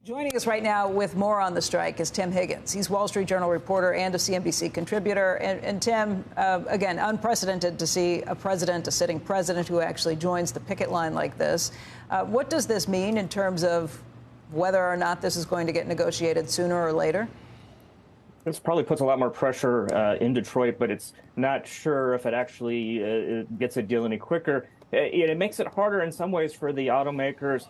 Joining us right now with more on the strike is Tim Higgins. He's Wall Street Journal reporter and a CNBC contributor. And Tim, again, unprecedented to see a sitting president who actually joins the picket line like this. What does this mean in terms of whether or not this is going to get negotiated sooner or later? This probably puts a lot more pressure in Detroit, but it's not sure if it actually gets a deal any quicker. It makes it harder in some ways for the automakers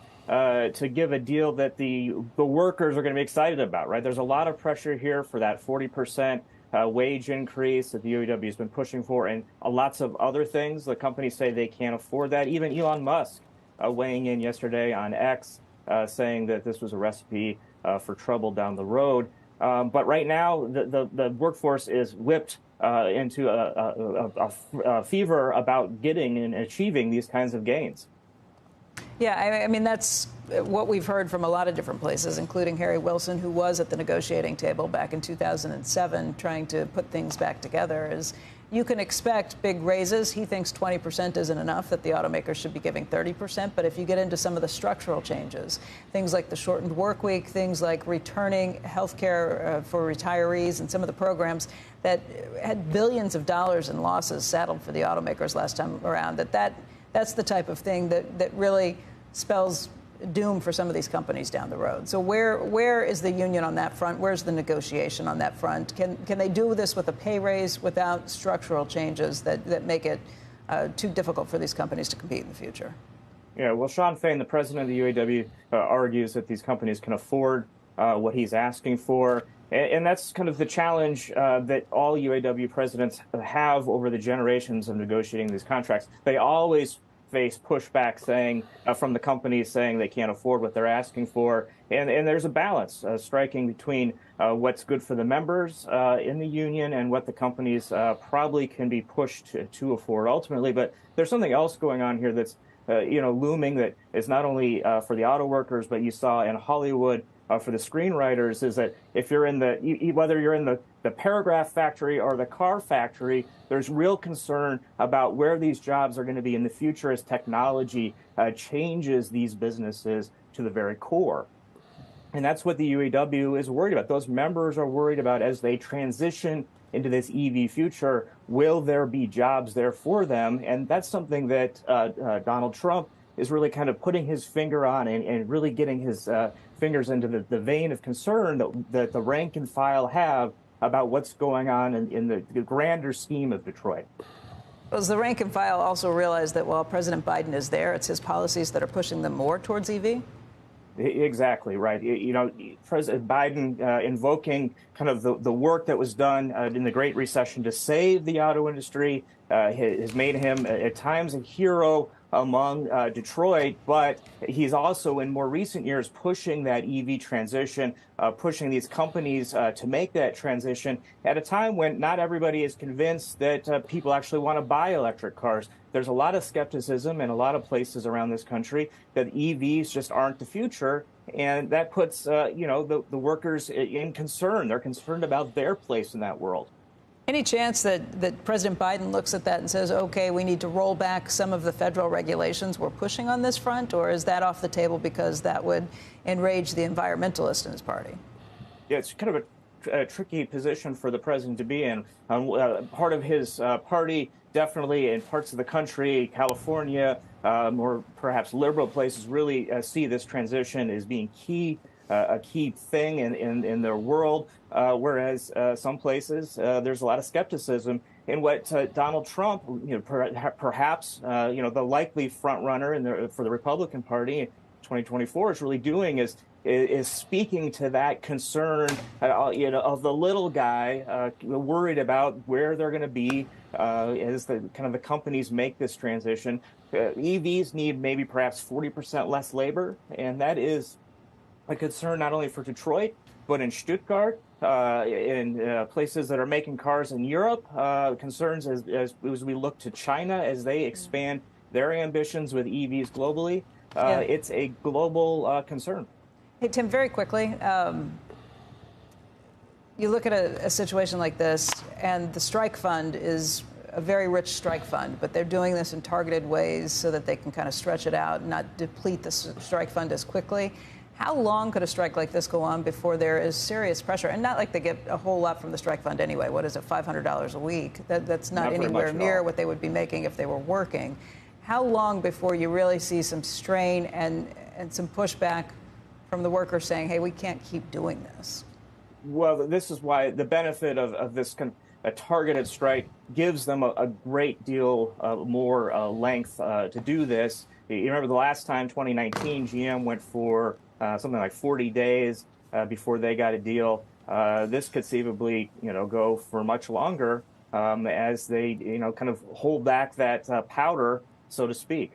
to give a deal that the workers are going to be excited about, right? There's a lot of pressure here for that 40% wage increase that the UAW has been pushing for, and lots of other things. The companies say they can't afford that. Even Elon Musk weighing in yesterday on X, saying that this was a recipe for trouble down the road. But right now, the workforce is whipped into a fever about getting and achieving these kinds of gains. Yeah, I mean, that's what we've heard from a lot of different places, including Harry Wilson, who was at the negotiating table back in 2007 trying to put things back together, is you can expect big raises. He thinks 20% isn't enough, that the automakers should be giving 30%. But if you get into some of the structural changes, things like the shortened work week, things like returning health care for retirees and some of the programs that had billions of dollars in losses saddled for the automakers last time around, that's the type of thing that really spells doom for some of these companies down the road. So where is the union on that front? Where's the negotiation on that front? Can they do this with a pay raise without structural changes that make it too difficult for these companies to compete in the future? Yeah, well, Sean Fain, the president of the UAW, argues that these companies can afford what he's asking for. And that's kind of the challenge that all UAW presidents have over the generations of negotiating these contracts. They always face pushback from the companies saying they can't afford what they're asking for. And there's a balance striking between what's good for the members in the union and what the companies probably can be pushed to afford ultimately. But there's something else going on here that's looming, that is not only for the auto workers, but you saw in Hollywood for the screenwriters, is that if you're in whether you're in the paragraph factory or the car factory, there's real concern about where these jobs are going to be in the future as technology changes these businesses to the very core. And that's what the UAW is worried about. Those members are worried about as they transition into this EV future, will there be jobs there for them? And that's something that Donald Trump is really kind of putting his finger on and really getting his fingers into the vein of concern that the rank and file have about what's going on in the grander scheme of Detroit. Does the rank and file also realize that while President Biden is there, it's his policies that are pushing them more towards EV? Exactly right. President Biden invoking kind of the work that was done in the Great Recession to save the auto industry has made him at times a hero among Detroit, but he's also in more recent years pushing that EV transition, pushing these companies to make that transition at a time when not everybody is convinced that people actually want to buy electric cars. There's a lot of skepticism in a lot of places around this country that EVs just aren't the future, and that puts the workers in concern. They're concerned about their place in that world. Any chance that President Biden looks at that and says, OK, we need to roll back some of the federal regulations we're pushing on this front, or is that off the table because that would enrage the environmentalist in his party? Yeah, it's kind of a tricky position for the president to be in. Part of his party, definitely in parts of the country, California, more perhaps liberal places, really see this transition as being a key thing in their world, whereas some places there's a lot of skepticism in what Donald Trump, perhaps the likely front runner for the Republican Party in 2024 is really doing is speaking to that concern of the little guy worried about where they're going to be as the companies make this transition. EVs need maybe perhaps 40% less labor, and that is a concern not only for Detroit, but in Stuttgart, in places that are making cars in Europe, concerns as we look to China as they expand their ambitions with EVs globally. It's a global concern. Hey, Tim, very quickly, you look at a situation like this, and the strike fund is a very rich strike fund, but they're doing this in targeted ways so that they can kind of stretch it out and not deplete the strike fund as quickly. How long could a strike like this go on before there is serious pressure? And not like they get a whole lot from the strike fund anyway. What is it, $500 a week? That's not anywhere near what they would be making if they were working. How long before you really see some strain and some pushback from the workers saying, hey, we can't keep doing this? Well, this is why the benefit of this a targeted strike gives them a great deal more length to do this. You remember the last time, 2019, GM went for something like 40 days before they got a deal. This conceivably, go for much longer as they, kind of hold back that powder, so to speak.